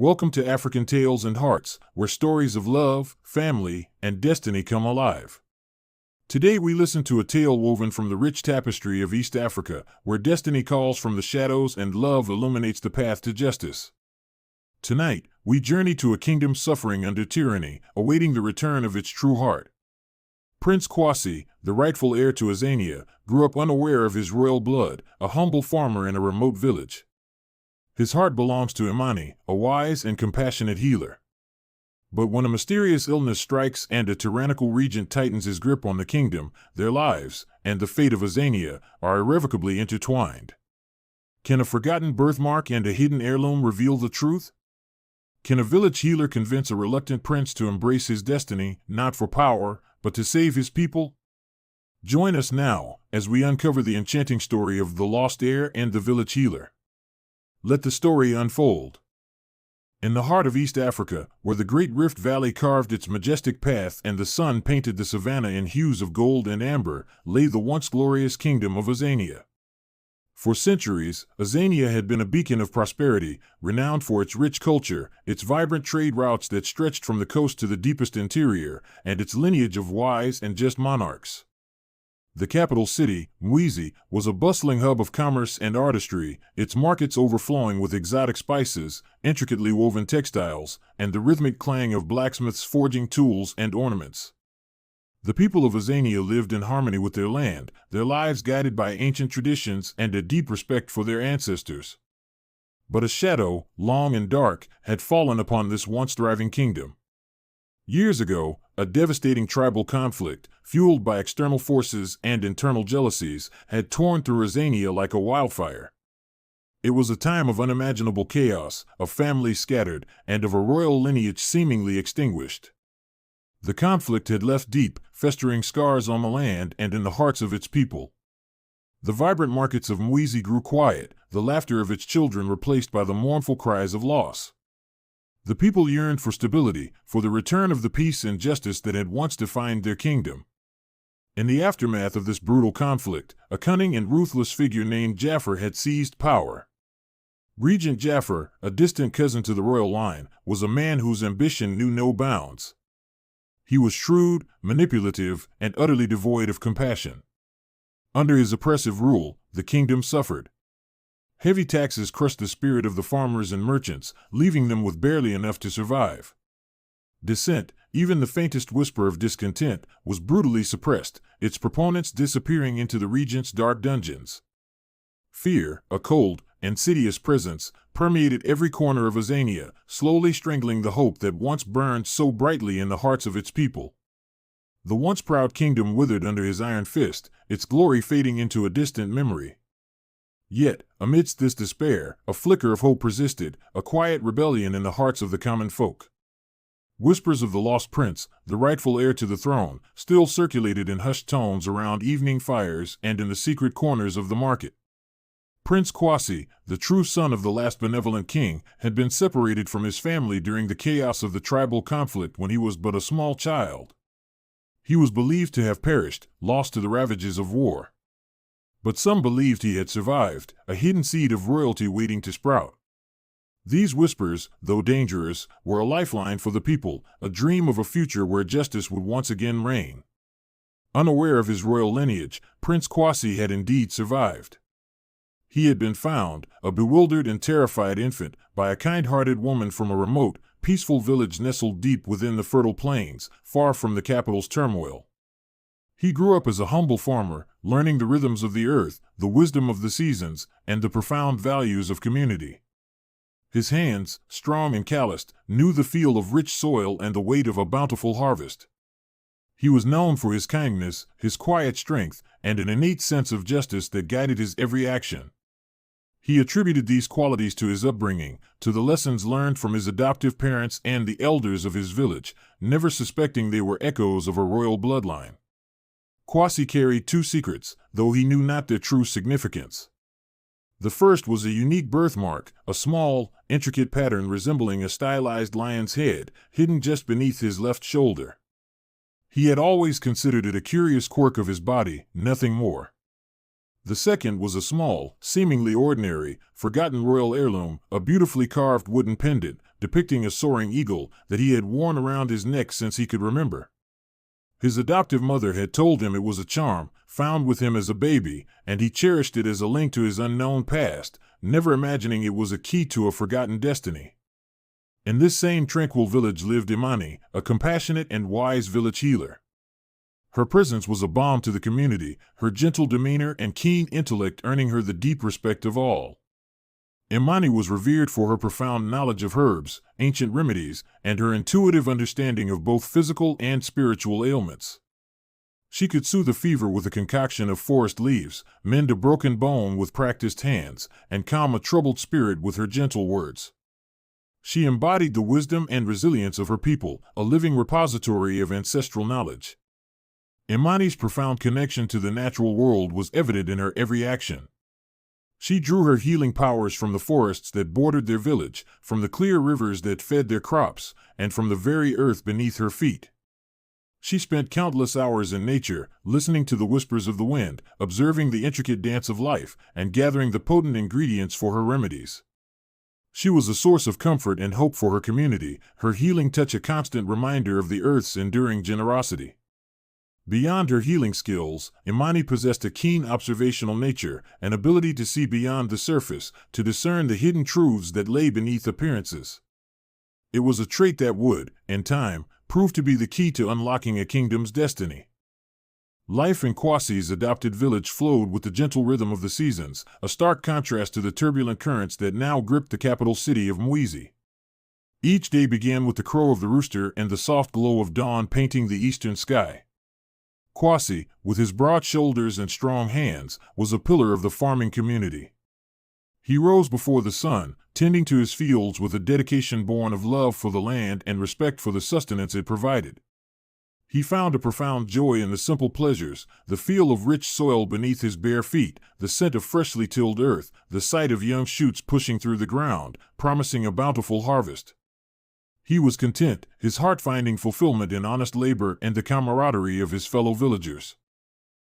Welcome to African Tales and Hearts, where stories of love, family, and destiny come alive. Today we listen to a tale woven from the rich tapestry of East Africa, where destiny calls from the shadows and love illuminates the path to justice. Tonight, we journey to a kingdom suffering under tyranny, awaiting the return of its true heart. Prince Kwasi, the rightful heir to Azania, grew up unaware of his royal blood, a humble farmer in a remote village. His heart belongs to Imani, a wise and compassionate healer. But when a mysterious illness strikes and a tyrannical regent tightens his grip on the kingdom, their lives, and the fate of Azania, are irrevocably intertwined. Can a forgotten birthmark and a hidden heirloom reveal the truth? Can a village healer convince a reluctant prince to embrace his destiny, not for power, but to save his people? Join us now, as we uncover the enchanting story of the lost heir and the village healer. Let the story unfold. In the heart of East Africa, where the great Rift Valley carved its majestic path and the sun painted the savanna in hues of gold and amber, lay the once glorious kingdom of Azania. For centuries, Azania had been a beacon of prosperity, renowned for its rich culture, its vibrant trade routes that stretched from the coast to the deepest interior, and its lineage of wise and just monarchs. The capital city, Mwizi, was a bustling hub of commerce and artistry, its markets overflowing with exotic spices, intricately woven textiles, and the rhythmic clang of blacksmiths forging tools and ornaments. The people of Azania lived in harmony with their land, their lives guided by ancient traditions and a deep respect for their ancestors. But a shadow, long and dark, had fallen upon this once thriving kingdom. Years ago, a devastating tribal conflict, fueled by external forces and internal jealousies, had torn through Azania like a wildfire. It was a time of unimaginable chaos, of families scattered, and of a royal lineage seemingly extinguished. The conflict had left deep, festering scars on the land and in the hearts of its people. The vibrant markets of Mwizi grew quiet, the laughter of its children replaced by the mournful cries of loss. The people yearned for stability, for the return of the peace and justice that had once defined their kingdom. In the aftermath of this brutal conflict, a cunning and ruthless figure named Jafar had seized power. Regent Jafar, a distant cousin to the royal line, was a man whose ambition knew no bounds. He was shrewd, manipulative, and utterly devoid of compassion. Under his oppressive rule, the kingdom suffered. Heavy taxes crushed the spirit of the farmers and merchants, leaving them with barely enough to survive. Dissent, even the faintest whisper of discontent, was brutally suppressed, its proponents disappearing into the regent's dark dungeons. Fear, a cold, insidious presence, permeated every corner of Azania, slowly strangling the hope that once burned so brightly in the hearts of its people. The once proud kingdom withered under his iron fist, its glory fading into a distant memory. Yet, amidst this despair, a flicker of hope persisted, a quiet rebellion in the hearts of the common folk. Whispers of the lost prince, the rightful heir to the throne, still circulated in hushed tones around evening fires and in the secret corners of the market. Prince Kwasi, the true son of the last benevolent king, had been separated from his family during the chaos of the tribal conflict when he was but a small child. He was believed to have perished, lost to the ravages of war. But some believed he had survived, a hidden seed of royalty waiting to sprout. These whispers, though dangerous, were a lifeline for the people, a dream of a future where justice would once again reign. Unaware of his royal lineage, Prince Kwasi had indeed survived. He had been found, a bewildered and terrified infant, by a kind-hearted woman from a remote, peaceful village nestled deep within the fertile plains, far from the capital's turmoil. He grew up as a humble farmer, learning the rhythms of the earth, the wisdom of the seasons, and the profound values of community. His hands, strong and calloused, knew the feel of rich soil and the weight of a bountiful harvest. He was known for his kindness, his quiet strength, and an innate sense of justice that guided his every action. He attributed these qualities to his upbringing, to the lessons learned from his adoptive parents and the elders of his village, never suspecting they were echoes of a royal bloodline. Kwasi carried two secrets, though he knew not their true significance. The first was a unique birthmark, a small, intricate pattern resembling a stylized lion's head, hidden just beneath his left shoulder. He had always considered it a curious quirk of his body, nothing more. The second was a small, seemingly ordinary, forgotten royal heirloom, a beautifully carved wooden pendant depicting a soaring eagle that he had worn around his neck since he could remember. His adoptive mother had told him it was a charm, found with him as a baby, and he cherished it as a link to his unknown past, never imagining it was a key to a forgotten destiny. In this same tranquil village lived Imani, a compassionate and wise village healer. Her presence was a balm to the community, her gentle demeanor and keen intellect earning her the deep respect of all. Imani was revered for her profound knowledge of herbs, ancient remedies, and her intuitive understanding of both physical and spiritual ailments. She could soothe a fever with a concoction of forest leaves, mend a broken bone with practiced hands, and calm a troubled spirit with her gentle words. She embodied the wisdom and resilience of her people, a living repository of ancestral knowledge. Imani's profound connection to the natural world was evident in her every action. She drew her healing powers from the forests that bordered their village, from the clear rivers that fed their crops, and from the very earth beneath her feet. She spent countless hours in nature, listening to the whispers of the wind, observing the intricate dance of life, and gathering the potent ingredients for her remedies. She was a source of comfort and hope for her community, her healing touch a constant reminder of the earth's enduring generosity. Beyond her healing skills, Imani possessed a keen observational nature, an ability to see beyond the surface, to discern the hidden truths that lay beneath appearances. It was a trait that would, in time, prove to be the key to unlocking a kingdom's destiny. Life in Kwasi's adopted village flowed with the gentle rhythm of the seasons, a stark contrast to the turbulent currents that now gripped the capital city of Mwizi. Each day began with the crow of the rooster and the soft glow of dawn painting the eastern sky. Kwasi, with his broad shoulders and strong hands, was a pillar of the farming community. He rose before the sun, tending to his fields with a dedication born of love for the land and respect for the sustenance it provided. He found a profound joy in the simple pleasures, the feel of rich soil beneath his bare feet, the scent of freshly tilled earth, the sight of young shoots pushing through the ground, promising a bountiful harvest. He was content, his heart finding fulfillment in honest labor and the camaraderie of his fellow villagers.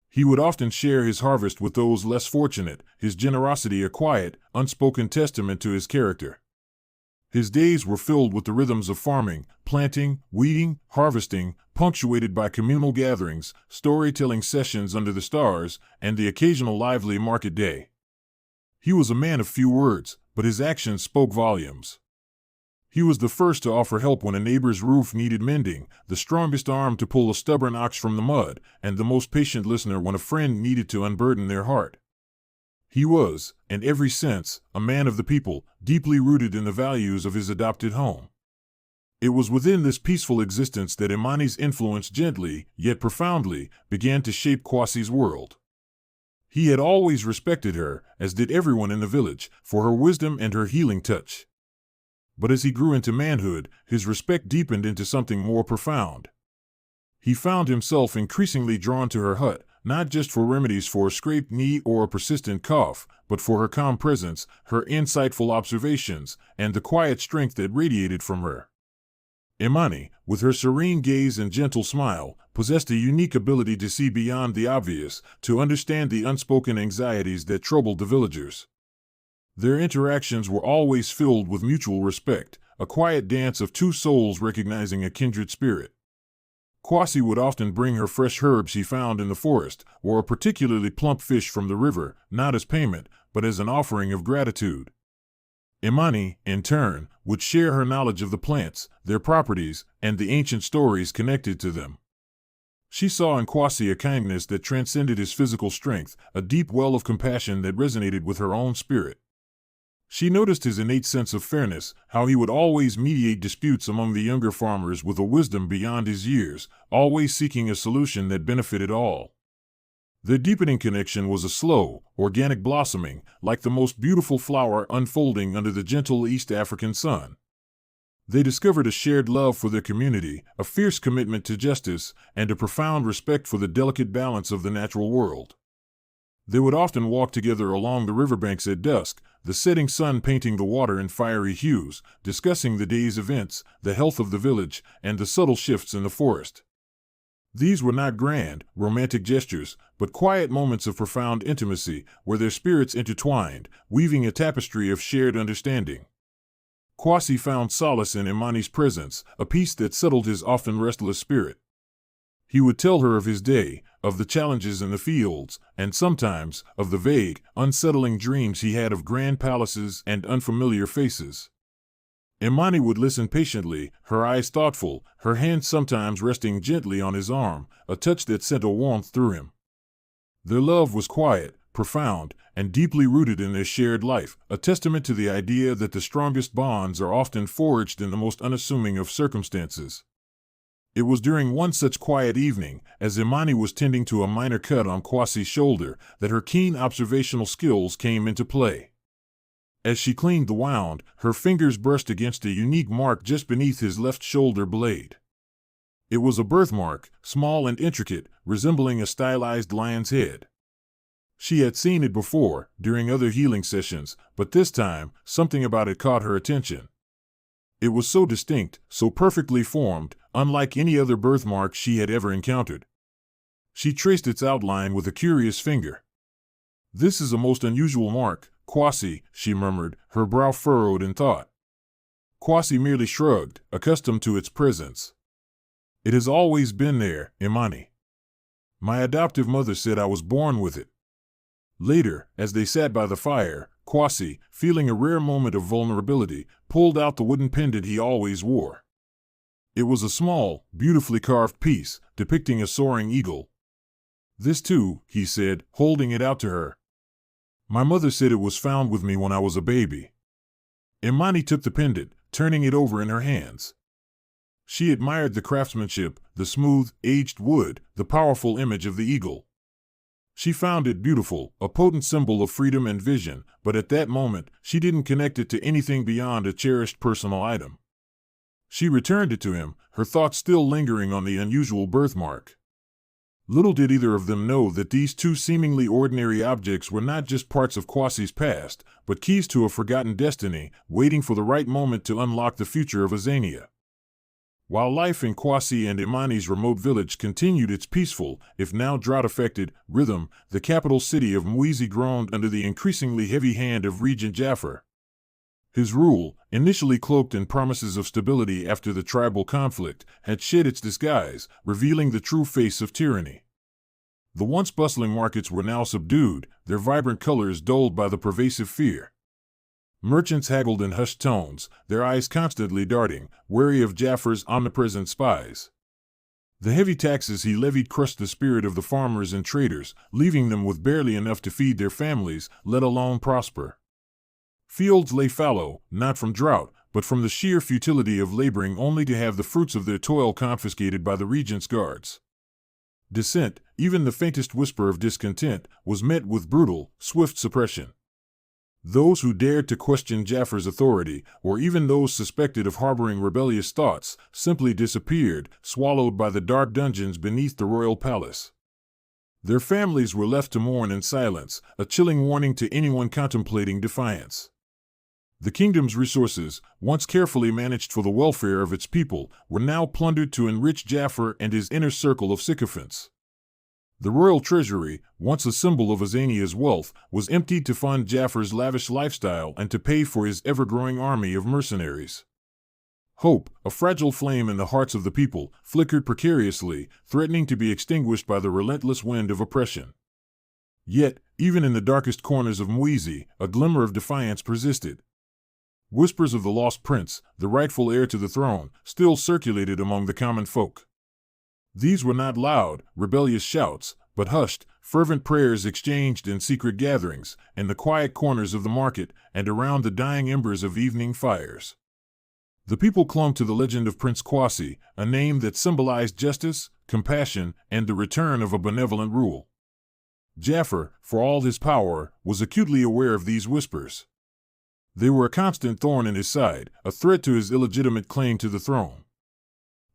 He would often share his harvest with those less fortunate, his generosity a quiet, unspoken testament to his character. His days were filled with the rhythms of farming, planting, weeding, harvesting, punctuated by communal gatherings, storytelling sessions under the stars, and the occasional lively market day. He was a man of few words, but his actions spoke volumes. He was the first to offer help when a neighbor's roof needed mending, the strongest arm to pull a stubborn ox from the mud, and the most patient listener when a friend needed to unburden their heart. He was, in every sense, a man of the people, deeply rooted in the values of his adopted home. It was within this peaceful existence that Imani's influence gently, yet profoundly, began to shape Kwasi's world. He had always respected her, as did everyone in the village, for her wisdom and her healing touch. But as he grew into manhood, his respect deepened into something more profound. He found himself increasingly drawn to her hut, not just for remedies for a scraped knee or a persistent cough, but for her calm presence, her insightful observations, and the quiet strength that radiated from her. Imani, with her serene gaze and gentle smile, possessed a unique ability to see beyond the obvious, to understand the unspoken anxieties that troubled the villagers. Their interactions were always filled with mutual respect, a quiet dance of two souls recognizing a kindred spirit. Kwasi would often bring her fresh herbs he found in the forest, or a particularly plump fish from the river, not as payment, but as an offering of gratitude. Imani, in turn, would share her knowledge of the plants, their properties, and the ancient stories connected to them. She saw in Kwasi a kindness that transcended his physical strength, a deep well of compassion that resonated with her own spirit. She noticed his innate sense of fairness, how he would always mediate disputes among the younger farmers with a wisdom beyond his years, always seeking a solution that benefited all. Their deepening connection was a slow, organic blossoming, like the most beautiful flower unfolding under the gentle East African sun. They discovered a shared love for their community, a fierce commitment to justice, and a profound respect for the delicate balance of the natural world. They would often walk together along the riverbanks at dusk, the setting sun painting the water in fiery hues, discussing the day's events, the health of the village, and the subtle shifts in the forest. These were not grand, romantic gestures, but quiet moments of profound intimacy where their spirits intertwined, weaving a tapestry of shared understanding. Kwasi found solace in Imani's presence, a peace that settled his often restless spirit. He would tell her of his day, of the challenges in the fields, and sometimes of the vague, unsettling dreams he had of grand palaces and unfamiliar faces. Imani would listen patiently, her eyes thoughtful, her hand sometimes resting gently on his arm, a touch that sent a warmth through him. Their love was quiet, profound, and deeply rooted in their shared life, a testament to the idea that the strongest bonds are often forged in the most unassuming of circumstances. It was during one such quiet evening, as Imani was tending to a minor cut on Kwasi's shoulder, that her keen observational skills came into play. As she cleaned the wound, her fingers brushed against a unique mark just beneath his left shoulder blade. It was a birthmark, small and intricate, resembling a stylized lion's head. She had seen it before, during other healing sessions, but this time, something about it caught her attention. It was so distinct, so perfectly formed, unlike any other birthmark she had ever encountered. She traced its outline with a curious finger. "This is a most unusual mark, Kwasi," she murmured, her brow furrowed in thought. Kwasi merely shrugged, accustomed to its presence. "It has always been there, Imani. My adoptive mother said I was born with it." Later, as they sat by the fire, Kwasi, feeling a rare moment of vulnerability, pulled out the wooden pendant he always wore. It was a small, beautifully carved piece, depicting a soaring eagle. "This too," he said, holding it out to her. "My mother said it was found with me when I was a baby." Imani took the pendant, turning it over in her hands. She admired the craftsmanship, the smooth, aged wood, the powerful image of the eagle. She found it beautiful, a potent symbol of freedom and vision, but at that moment, she didn't connect it to anything beyond a cherished personal item. She returned it to him, her thoughts still lingering on the unusual birthmark. Little did either of them know that these two seemingly ordinary objects were not just parts of Kwasi's past, but keys to a forgotten destiny, waiting for the right moment to unlock the future of Azania. While life in Kwasi and Imani's remote village continued its peaceful, if now drought-affected, rhythm, the capital city of Muizi groaned under the increasingly heavy hand of Regent Jafar. His rule, initially cloaked in promises of stability after the tribal conflict, had shed its disguise, revealing the true face of tyranny. The once bustling markets were now subdued, their vibrant colors dulled by the pervasive fear. Merchants haggled in hushed tones, their eyes constantly darting, wary of Jafar's omnipresent spies. The heavy taxes he levied crushed the spirit of the farmers and traders, leaving them with barely enough to feed their families, let alone prosper. Fields lay fallow, not from drought, but from the sheer futility of laboring only to have the fruits of their toil confiscated by the regent's guards. Dissent, even the faintest whisper of discontent, was met with brutal, swift suppression. Those who dared to question Jafar's authority, or even those suspected of harboring rebellious thoughts, simply disappeared, swallowed by the dark dungeons beneath the royal palace. Their families were left to mourn in silence, a chilling warning to anyone contemplating defiance. The kingdom's resources, once carefully managed for the welfare of its people, were now plundered to enrich Jafar and his inner circle of sycophants. The royal treasury, once a symbol of Azania's wealth, was emptied to fund Jafar's lavish lifestyle and to pay for his ever-growing army of mercenaries. Hope, a fragile flame in the hearts of the people, flickered precariously, threatening to be extinguished by the relentless wind of oppression. Yet, even in the darkest corners of Muizi, a glimmer of defiance persisted. Whispers of the lost prince, the rightful heir to the throne, still circulated among the common folk. These were not loud, rebellious shouts, but hushed, fervent prayers exchanged in secret gatherings, in the quiet corners of the market, and around the dying embers of evening fires. The people clung to the legend of Prince Kwasi, a name that symbolized justice, compassion, and the return of a benevolent rule. Jafar, for all his power, was acutely aware of these whispers. They were a constant thorn in his side, a threat to his illegitimate claim to the throne.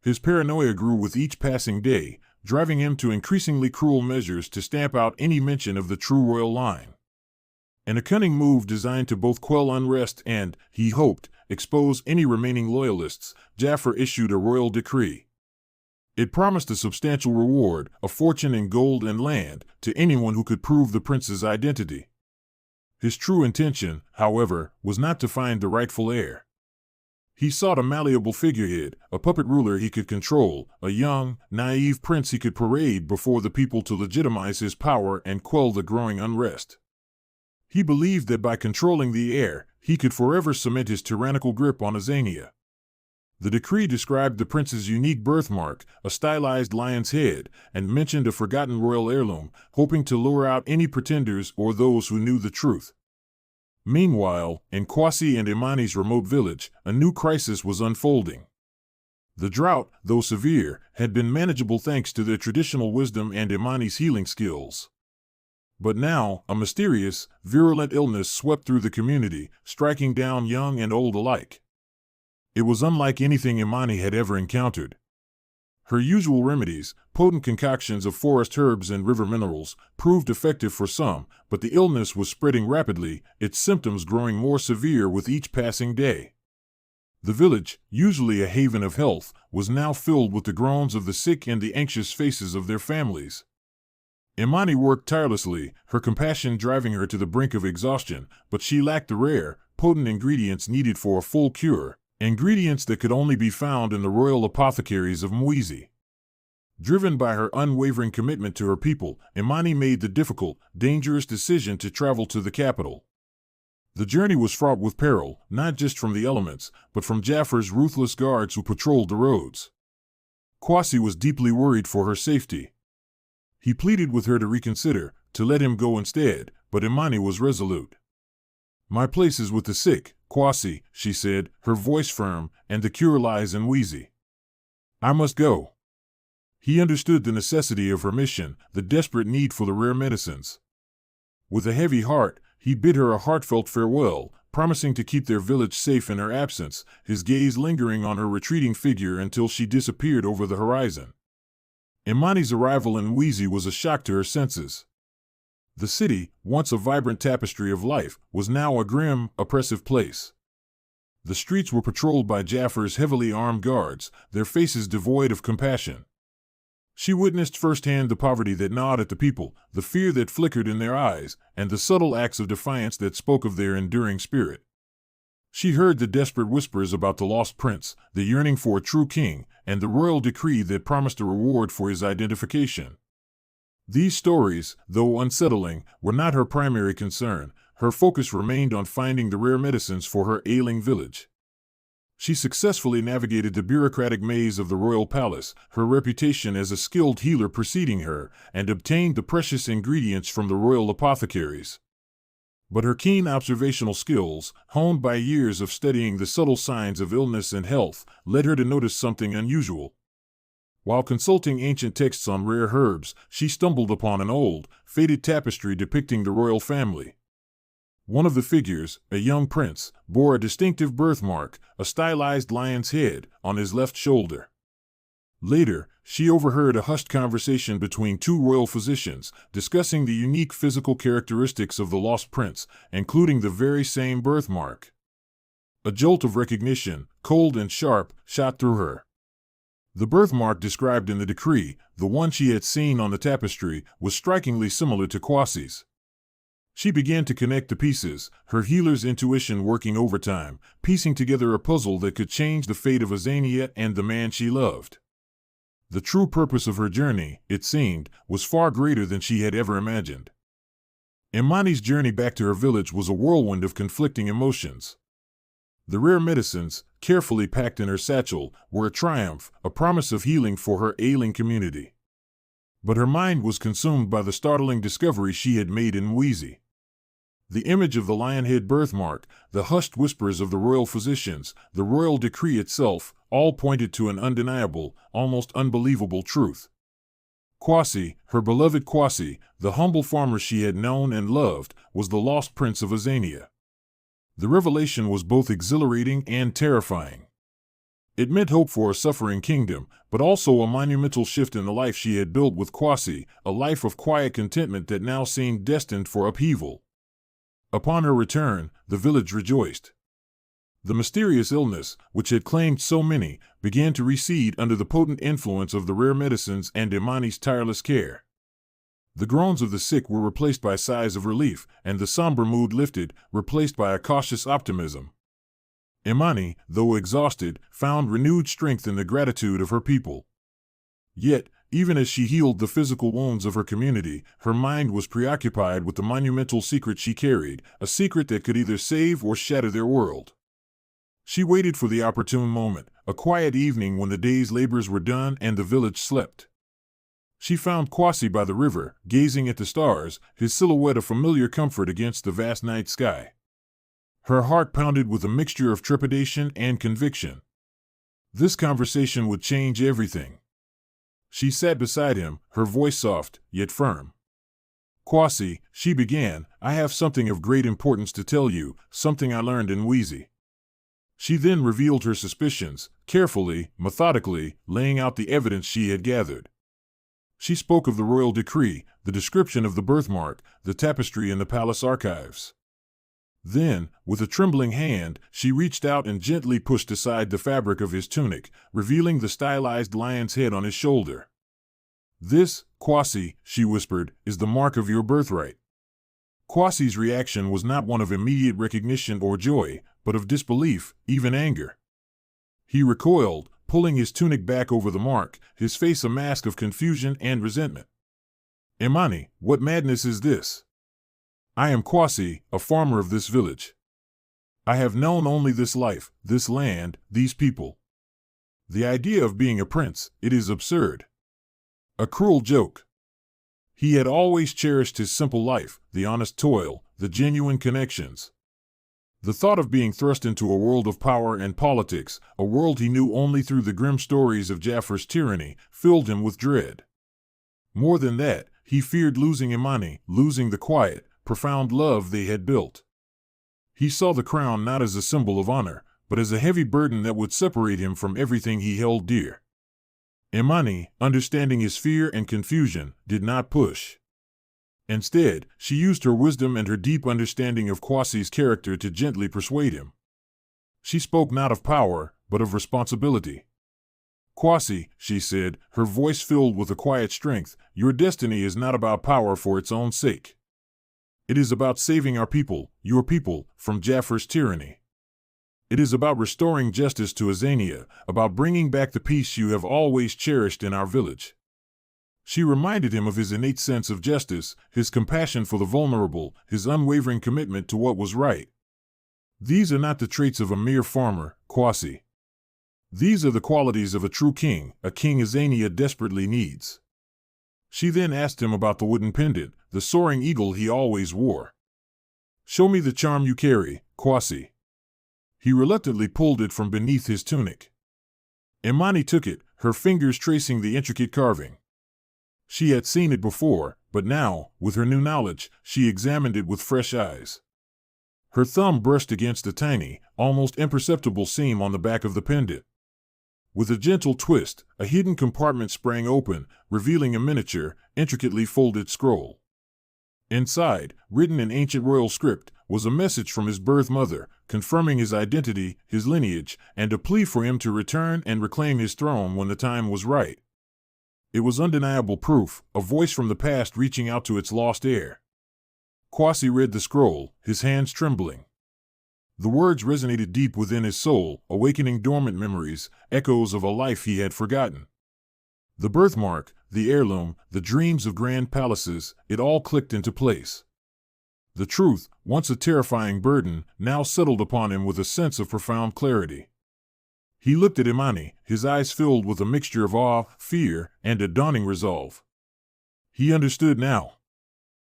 His paranoia grew with each passing day, driving him to increasingly cruel measures to stamp out any mention of the true royal line. In a cunning move designed to both quell unrest and, he hoped, expose any remaining loyalists, Jafar issued a royal decree. It promised a substantial reward, a fortune in gold and land, to anyone who could prove the prince's identity. His true intention, however, was not to find the rightful heir. He sought a malleable figurehead, a puppet ruler he could control, a young, naive prince he could parade before the people to legitimize his power and quell the growing unrest. He believed that by controlling the heir, he could forever cement his tyrannical grip on Azania. The decree described the prince's unique birthmark, a stylized lion's head, and mentioned a forgotten royal heirloom, hoping to lure out any pretenders or those who knew the truth. Meanwhile, in Kwasi and Imani's remote village, a new crisis was unfolding. The drought, though severe, had been manageable thanks to their traditional wisdom and Imani's healing skills. But now, a mysterious, virulent illness swept through the community, striking down young and old alike. It was unlike anything Imani had ever encountered. Her usual remedies, potent concoctions of forest herbs and river minerals, proved effective for some, but the illness was spreading rapidly, its symptoms growing more severe with each passing day. The village, usually a haven of health, was now filled with the groans of the sick and the anxious faces of their families. Imani worked tirelessly, her compassion driving her to the brink of exhaustion, but she lacked the rare, potent ingredients needed for a full cure. Ingredients that could only be found in the royal apothecaries of Mwizi. Driven by her unwavering commitment to her people, Imani made the difficult, dangerous decision to travel to the capital. The journey was fraught with peril, not just from the elements, but from Jaffar's ruthless guards who patrolled the roads. Kwasi was deeply worried for her safety. He pleaded with her to reconsider, to let him go instead, but Imani was resolute. "My place is with the sick, Kwasi," she said, her voice firm, "and the cure lies in Mwizi. I must go." He understood the necessity of her mission, the desperate need for the rare medicines. With a heavy heart, he bid her a heartfelt farewell, promising to keep their village safe in her absence, his gaze lingering on her retreating figure until she disappeared over the horizon. Imani's arrival in Mwizi was a shock to her senses. The city, once a vibrant tapestry of life, was now a grim, oppressive place. The streets were patrolled by Jaffar's heavily armed guards, their faces devoid of compassion. She witnessed firsthand the poverty that gnawed at the people, the fear that flickered in their eyes, and the subtle acts of defiance that spoke of their enduring spirit. She heard the desperate whispers about the lost prince, the yearning for a true king, and the royal decree that promised a reward for his identification. These stories, though unsettling, were not her primary concern. Her focus remained on finding the rare medicines for her ailing village. She successfully navigated the bureaucratic maze of the royal palace, her reputation as a skilled healer preceding her, and obtained the precious ingredients from the royal apothecaries. But her keen observational skills, honed by years of studying the subtle signs of illness and health, led her to notice something unusual. While consulting ancient texts on rare herbs, she stumbled upon an old, faded tapestry depicting the royal family. One of the figures, a young prince, bore a distinctive birthmark, a stylized lion's head, on his left shoulder. Later, she overheard a hushed conversation between two royal physicians, discussing the unique physical characteristics of the lost prince, including the very same birthmark. A jolt of recognition, cold and sharp, shot through her. The birthmark described in the decree, the one she had seen on the tapestry, was strikingly similar to Kwasi's. She began to connect the pieces, her healer's intuition working overtime, piecing together a puzzle that could change the fate of Azania and the man she loved. The true purpose of her journey, it seemed, was far greater than she had ever imagined. Imani's journey back to her village was a whirlwind of conflicting emotions. The rare medicines, carefully packed in her satchel, were a triumph, a promise of healing for her ailing community. But her mind was consumed by the startling discovery she had made in Mwizi. The image of the lion-head birthmark, the hushed whispers of the royal physicians, the royal decree itself, all pointed to an undeniable, almost unbelievable truth. Kwasi, her beloved Kwasi, the humble farmer she had known and loved, was the lost prince of Azania. The revelation was both exhilarating and terrifying. It meant hope for a suffering kingdom, but also a monumental shift in the life she had built with Kwasi, a life of quiet contentment that now seemed destined for upheaval. Upon her return, the village rejoiced. The mysterious illness, which had claimed so many, began to recede under the potent influence of the rare medicines and Imani's tireless care. The groans of the sick were replaced by sighs of relief, and the somber mood lifted, replaced by a cautious optimism. Imani, though exhausted, found renewed strength in the gratitude of her people. Yet, even as she healed the physical wounds of her community, her mind was preoccupied with the monumental secret she carried, a secret that could either save or shatter their world. She waited for the opportune moment, a quiet evening when the day's labors were done and the village slept. She found Kwasi by the river, gazing at the stars, his silhouette a familiar comfort against the vast night sky. Her heart pounded with a mixture of trepidation and conviction. This conversation would change everything. She sat beside him, her voice soft, yet firm. "Kwasi," she began, "I have something of great importance to tell you, something I learned in Wheezy." She then revealed her suspicions, carefully, methodically, laying out the evidence she had gathered. She spoke of the royal decree, the description of the birthmark, the tapestry in the palace archives. Then, with a trembling hand, she reached out and gently pushed aside the fabric of his tunic, revealing the stylized lion's head on his shoulder. "This, Kwasi," she whispered, "is the mark of your birthright." Kwasi's reaction was not one of immediate recognition or joy, but of disbelief, even anger. He recoiled, pulling his tunic back over the mark, his face a mask of confusion and resentment. "Imani, what madness is this? I am Kwasi, a farmer of this village. I have known only this life, this land, these people. The idea of being a prince, it is absurd. A cruel joke." He had always cherished his simple life, the honest toil, the genuine connections. The thought of being thrust into a world of power and politics, a world he knew only through the grim stories of Jafar's tyranny, filled him with dread. More than that, he feared losing Imani, losing the quiet, profound love they had built. He saw the crown not as a symbol of honor, but as a heavy burden that would separate him from everything he held dear. Imani, understanding his fear and confusion, did not push. Instead, she used her wisdom and her deep understanding of Kwasi's character to gently persuade him. She spoke not of power, but of responsibility. "Kwasi," she said, her voice filled with a quiet strength, "your destiny is not about power for its own sake. It is about saving our people, your people, from Jafar's tyranny. It is about restoring justice to Azania, about bringing back the peace you have always cherished in our village." She reminded him of his innate sense of justice, his compassion for the vulnerable, his unwavering commitment to what was right. "These are not the traits of a mere farmer, Kwasi. These are the qualities of a true king, a king Azania desperately needs." She then asked him about the wooden pendant, the soaring eagle he always wore. "Show me the charm you carry, Kwasi." He reluctantly pulled it from beneath his tunic. Imani took it, her fingers tracing the intricate carving. She had seen it before, but now, with her new knowledge, she examined it with fresh eyes. Her thumb brushed against a tiny, almost imperceptible seam on the back of the pendant. With a gentle twist, a hidden compartment sprang open, revealing a miniature, intricately folded scroll. Inside, written in ancient royal script, was a message from his birth mother, confirming his identity, his lineage, and a plea for him to return and reclaim his throne when the time was right. It was undeniable proof, a voice from the past reaching out to its lost heir. Kwasi read the scroll, his hands trembling. The words resonated deep within his soul, awakening dormant memories, echoes of a life he had forgotten. The birthmark, the heirloom, the dreams of grand palaces, it all clicked into place. The truth, once a terrifying burden, now settled upon him with a sense of profound clarity. He looked at Imani, his eyes filled with a mixture of awe, fear, and a dawning resolve. He understood now.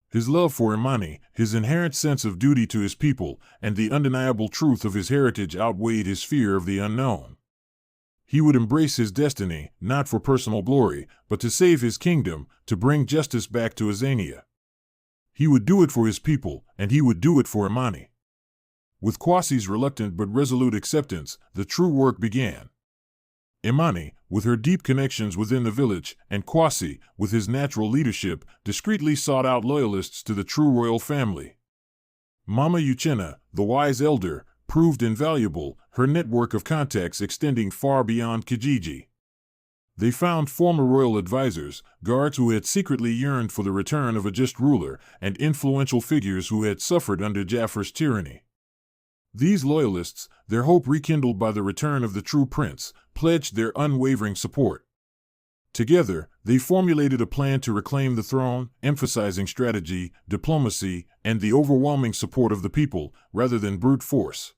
His love for Imani, his inherent sense of duty to his people, and the undeniable truth of his heritage outweighed his fear of the unknown. He would embrace his destiny, not for personal glory, but to save his kingdom, to bring justice back to Azania. He would do it for his people, and he would do it for Imani. With Kwasi's reluctant but resolute acceptance, the true work began. Imani, with her deep connections within the village, and Kwasi, with his natural leadership, discreetly sought out loyalists to the true royal family. Mama Uchenna, the wise elder, proved invaluable, her network of contacts extending far beyond Kijiji. They found former royal advisors, guards who had secretly yearned for the return of a just ruler, and influential figures who had suffered under Jafar's tyranny. These loyalists, their hope rekindled by the return of the true prince, pledged their unwavering support. Together, they formulated a plan to reclaim the throne, emphasizing strategy, diplomacy, and the overwhelming support of the people, rather than brute force.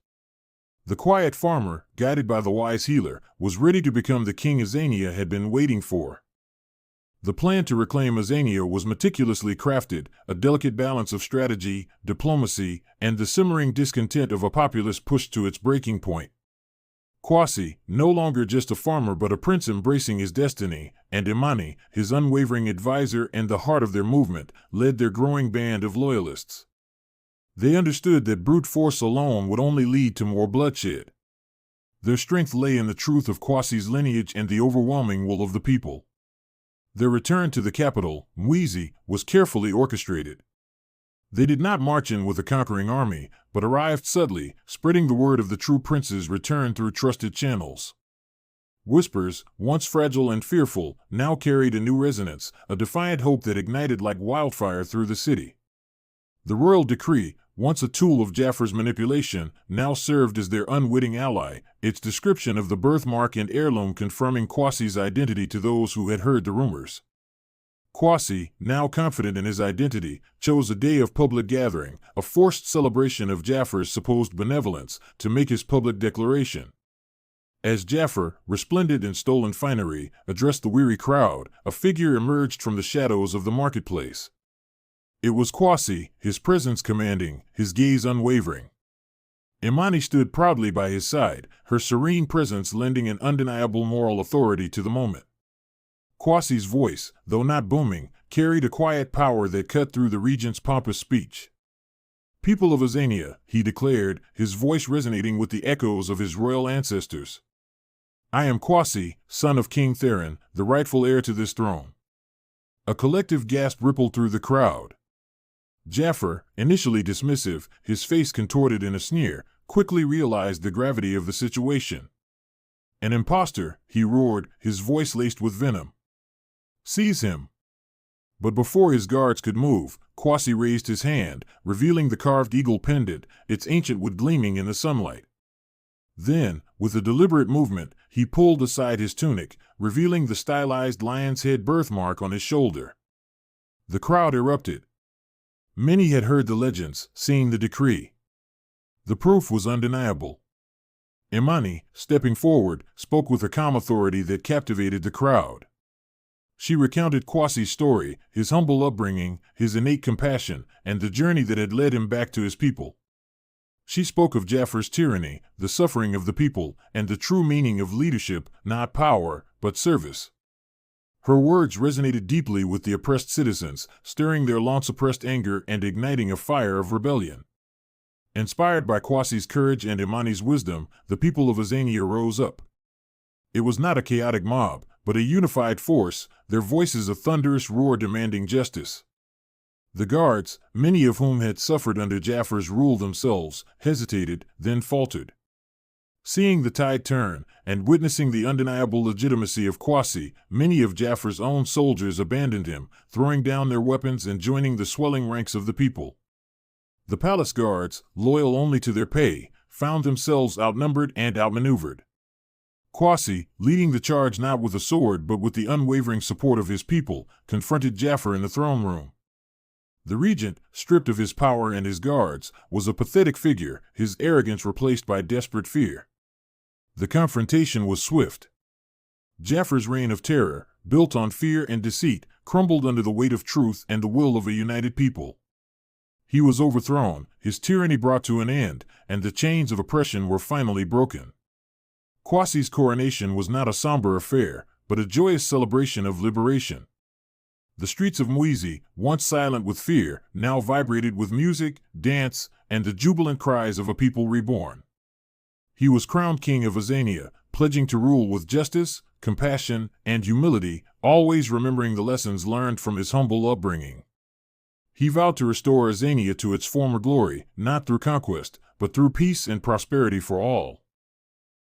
The quiet farmer, guided by the wise healer, was ready to become the king Azania had been waiting for. The plan to reclaim Azania was meticulously crafted, a delicate balance of strategy, diplomacy, and the simmering discontent of a populace pushed to its breaking point. Kwasi, no longer just a farmer but a prince embracing his destiny, and Imani, his unwavering advisor and the heart of their movement, led their growing band of loyalists. They understood that brute force alone would only lead to more bloodshed. Their strength lay in the truth of Kwasi's lineage and the overwhelming will of the people. Their return to the capital, Mwizi, was carefully orchestrated. They did not march in with a conquering army, but arrived subtly, spreading the word of the true prince's return through trusted channels. Whispers, once fragile and fearful, now carried a new resonance, a defiant hope that ignited like wildfire through the city. The royal decree, once a tool of Jafar's manipulation, now served as their unwitting ally, its description of the birthmark and heirloom confirming Kwasi's identity to those who had heard the rumors. Kwasi, now confident in his identity, chose a day of public gathering, a forced celebration of Jafar's supposed benevolence, to make his public declaration. As Jafar, resplendent in stolen finery, addressed the weary crowd, a figure emerged from the shadows of the marketplace. It was Kwasi, his presence commanding, his gaze unwavering. Imani stood proudly by his side, her serene presence lending an undeniable moral authority to the moment. Kwasi's voice, though not booming, carried a quiet power that cut through the regent's pompous speech. "People of Azania," he declared, his voice resonating with the echoes of his royal ancestors. "I am Kwasi, son of King Theron, the rightful heir to this throne." A collective gasp rippled through the crowd. Jafar, initially dismissive, his face contorted in a sneer, quickly realized the gravity of the situation. "An impostor," he roared, his voice laced with venom. "Seize him!" But before his guards could move, Kwasi raised his hand, revealing the carved eagle pendant, its ancient wood gleaming in the sunlight. Then, with a deliberate movement, he pulled aside his tunic, revealing the stylized lion's head birthmark on his shoulder. The crowd erupted. Many had heard the legends, seen the decree. The proof was undeniable. Imani, stepping forward, spoke with a calm authority that captivated the crowd. She recounted Kwasi's story, his humble upbringing, his innate compassion, and the journey that had led him back to his people. She spoke of Jafar's tyranny, the suffering of the people, and the true meaning of leadership, not power, but service. Her words resonated deeply with the oppressed citizens, stirring their long-suppressed anger and igniting a fire of rebellion. Inspired by Kwasi's courage and Imani's wisdom, the people of Azania rose up. It was not a chaotic mob, but a unified force, their voices a thunderous roar demanding justice. The guards, many of whom had suffered under Jafar's rule themselves, hesitated, then faltered. Seeing the tide turn, and witnessing the undeniable legitimacy of Kwasi, many of Jafar's own soldiers abandoned him, throwing down their weapons and joining the swelling ranks of the people. The palace guards, loyal only to their pay, found themselves outnumbered and outmaneuvered. Kwasi, leading the charge not with a sword but with the unwavering support of his people, confronted Jafar in the throne room. The regent, stripped of his power and his guards, was a pathetic figure, his arrogance replaced by desperate fear. The confrontation was swift. Jafar's reign of terror, built on fear and deceit, crumbled under the weight of truth and the will of a united people. He was overthrown, his tyranny brought to an end, and the chains of oppression were finally broken. Kwasi's coronation was not a somber affair, but a joyous celebration of liberation. The streets of Mwizi, once silent with fear, now vibrated with music, dance, and the jubilant cries of a people reborn. He was crowned king of Azania, pledging to rule with justice, compassion, and humility, always remembering the lessons learned from his humble upbringing. He vowed to restore Azania to its former glory, not through conquest, but through peace and prosperity for all.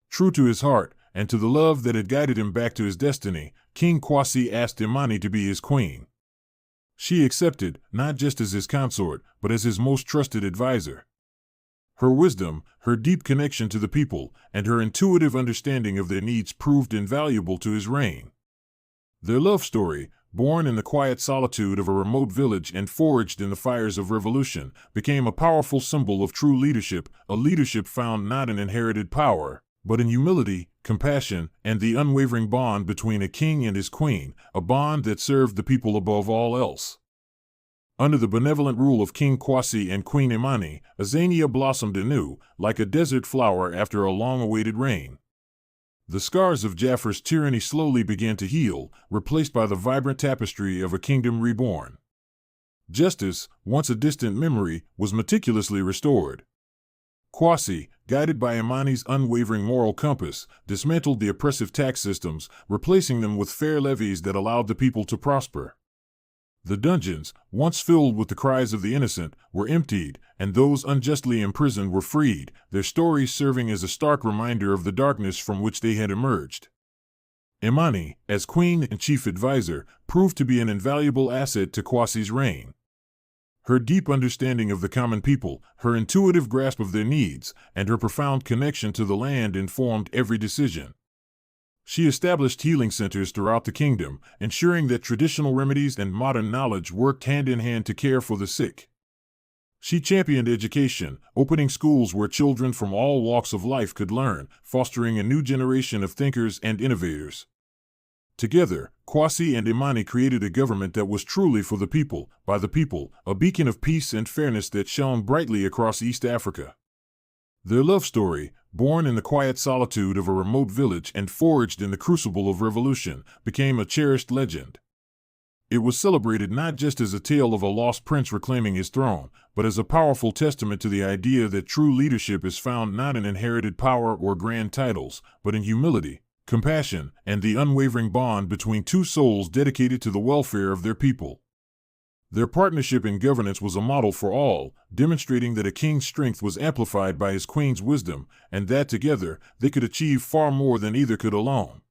True to his heart, and to the love that had guided him back to his destiny, King Kwasi asked Imani to be his queen. She accepted, not just as his consort, but as his most trusted advisor. Her wisdom, her deep connection to the people, and her intuitive understanding of their needs proved invaluable to his reign. Their love story, born in the quiet solitude of a remote village and forged in the fires of revolution, became a powerful symbol of true leadership, a leadership found not in inherited power, but in humility, compassion, and the unwavering bond between a king and his queen, a bond that served the people above all else. Under the benevolent rule of King Kwasi and Queen Imani, Azania blossomed anew, like a desert flower after a long-awaited rain. The scars of Jafar's tyranny slowly began to heal, replaced by the vibrant tapestry of a kingdom reborn. Justice, once a distant memory, was meticulously restored. Kwasi, guided by Imani's unwavering moral compass, dismantled the oppressive tax systems, replacing them with fair levies that allowed the people to prosper. The dungeons, once filled with the cries of the innocent, were emptied, and those unjustly imprisoned were freed, their stories serving as a stark reminder of the darkness from which they had emerged. Imani, as queen and chief advisor, proved to be an invaluable asset to Kwasi's reign. Her deep understanding of the common people, her intuitive grasp of their needs, and her profound connection to the land informed every decision. She established healing centers throughout the kingdom, ensuring that traditional remedies and modern knowledge worked hand in hand to care for the sick. She championed education, opening schools where children from all walks of life could learn, fostering a new generation of thinkers and innovators. Together, Kwasi and Imani created a government that was truly for the people, by the people, a beacon of peace and fairness that shone brightly across East Africa. Their love story, born in the quiet solitude of a remote village and forged in the crucible of revolution, became a cherished legend. It was celebrated not just as a tale of a lost prince reclaiming his throne, but as a powerful testament to the idea that true leadership is found not in inherited power or grand titles, but in humility, compassion, and the unwavering bond between two souls dedicated to the welfare of their people. Their partnership in governance was a model for all, demonstrating that a king's strength was amplified by his queen's wisdom, and that together they could achieve far more than either could alone.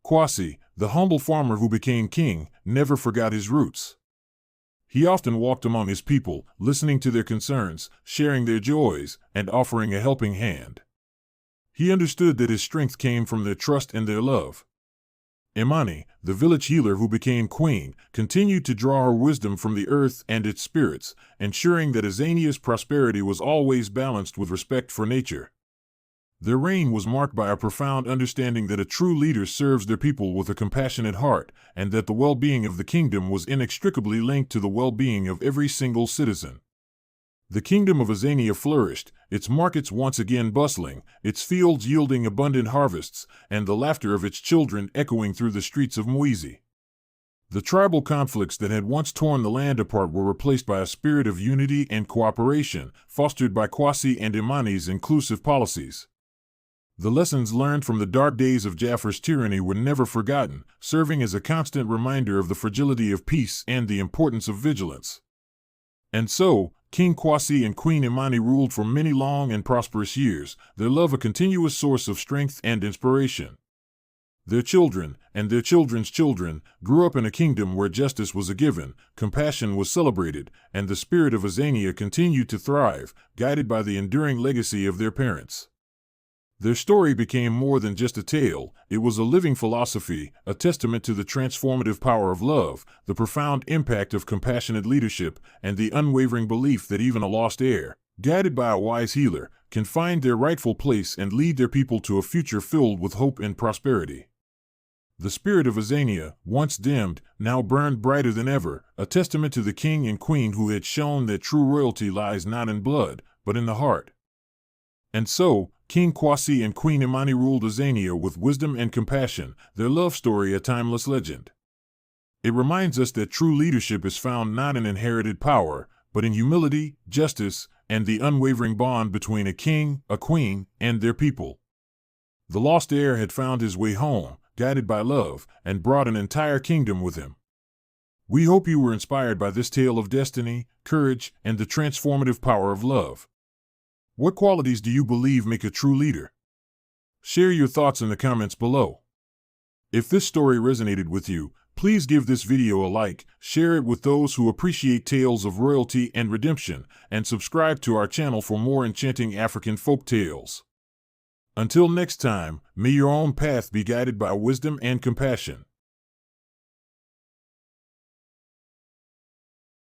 Kwasi, the humble farmer who became king, never forgot his roots. He often walked among his people, listening to their concerns, sharing their joys, and offering a helping hand. He understood that his strength came from their trust and their love. Imani, the village healer who became queen, continued to draw her wisdom from the earth and its spirits, ensuring that Azania's prosperity was always balanced with respect for nature. Their reign was marked by a profound understanding that a true leader serves their people with a compassionate heart, and that the well-being of the kingdom was inextricably linked to the well-being of every single citizen. The kingdom of Azania flourished, its markets once again bustling, its fields yielding abundant harvests, and the laughter of its children echoing through the streets of Mwizi. The tribal conflicts that had once torn the land apart were replaced by a spirit of unity and cooperation, fostered by Kwasi and Imani's inclusive policies. The lessons learned from the dark days of Jafar's tyranny were never forgotten, serving as a constant reminder of the fragility of peace and the importance of vigilance. And so, King Kwasi and Queen Imani ruled for many long and prosperous years, their love a continuous source of strength and inspiration. Their children, and their children's children, grew up in a kingdom where justice was a given, compassion was celebrated, and the spirit of Azania continued to thrive, guided by the enduring legacy of their parents. Their story became more than just a tale, it was a living philosophy, a testament to the transformative power of love, the profound impact of compassionate leadership, and the unwavering belief that even a lost heir, guided by a wise healer, can find their rightful place and lead their people to a future filled with hope and prosperity. The spirit of Azania, once dimmed, now burned brighter than ever, a testament to the king and queen who had shown that true royalty lies not in blood, but in the heart. And so, King Kwasi and Queen Imani ruled Azania with wisdom and compassion, their love story a timeless legend. It reminds us that true leadership is found not in inherited power, but in humility, justice, and the unwavering bond between a king, a queen, and their people. The lost heir had found his way home, guided by love, and brought an entire kingdom with him. We hope you were inspired by this tale of destiny, courage, and the transformative power of love. What qualities do you believe make a true leader? Share your thoughts in the comments below. If this story resonated with you, please give this video a like, share it with those who appreciate tales of royalty and redemption, and subscribe to our channel for more enchanting African folk tales. Until next time, may your own path be guided by wisdom and compassion.